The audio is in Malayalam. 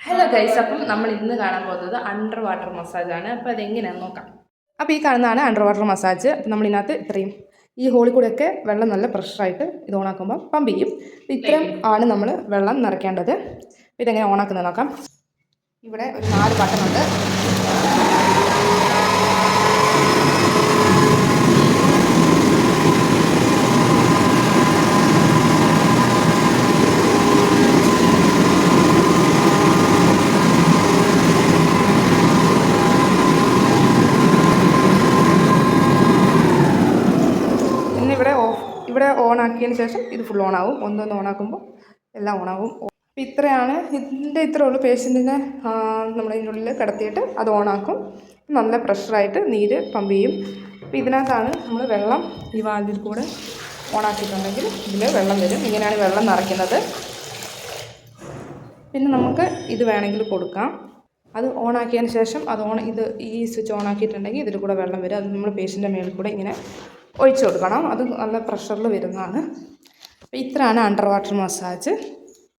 ഹലോ ഗൈസ്, അപ്പം നമ്മൾ ഇന്ന് കാണാൻ പോകുന്നത് അണ്ടർ വാട്ടർ മസാജാണ്. അപ്പോൾ അതെങ്ങനെയാണെന്ന് നോക്കാം. അപ്പോൾ ഈ കാണുന്നതാണ് അണ്ടർ വാട്ടർ മസാജ്. അപ്പോൾ നമ്മളിതിനകത്ത് ഇത്രയും ഈ ഹോളിൽ കൂടെയൊക്കെ വെള്ളം നല്ല പ്രഷറായിട്ട് ഇത് ഓണാക്കുമ്പോൾ പമ്പ് ചെയ്യും. ഇത്രയും ആണ് നമ്മൾ വെള്ളം നിറയ്ക്കേണ്ടത്. അപ്പോൾ ഇതെങ്ങനെ ഓണാക്കുന്നത് നോക്കാം. ഇവിടെ ഒരു 4 ബട്ടണുണ്ട്. ഇവിടെ ഓൺ ആക്കിയതിന് ശേഷം ഇത് ഫുൾ ഓണാവും. ഒന്നൊന്ന് ഓണാക്കുമ്പോൾ എല്ലാം ഓണാവും. അപ്പോൾ ഇത്രയാണ് ഇത്രേ ഉള്ളൂ. പേഷ്യൻറ്റിനെ നമ്മളതിനുള്ളിൽ കിടത്തിയിട്ട് അത് ഓണാക്കും. നല്ല പ്രഷറായിട്ട് നീര് പമ്പ് ചെയ്യും. അപ്പോൾ ഇതിനകത്താണ് നമ്മൾ വെള്ളം ഈ വാൽവിൽ കൂടെ ഓണാക്കിയിട്ടുണ്ടെങ്കിൽ ഇതിൽ വെള്ളം വരും. ഇങ്ങനെയാണ് വെള്ളം നിറയ്ക്കുന്നത്. പിന്നെ നമുക്ക് ഇത് വേണമെങ്കിൽ കൊടുക്കാം. അത് ഓണാക്കിയതിന് ശേഷം ഈ സ്വിച്ച് ഓണാക്കിയിട്ടുണ്ടെങ്കിൽ ഇതിൽ കൂടെ വെള്ളം വരും. അത് നമ്മൾ പേഷ്യൻ്റെ മേളിൽ കൂടെ ഇങ്ങനെ ഒഴിച്ചു കൊടുക്കണം. അത് നല്ല പ്രഷറിൽ വരുന്നതാണ്. അപ്പോൾ ഇത്രയാണ് അണ്ടർ വാട്ടർ മസാജ്.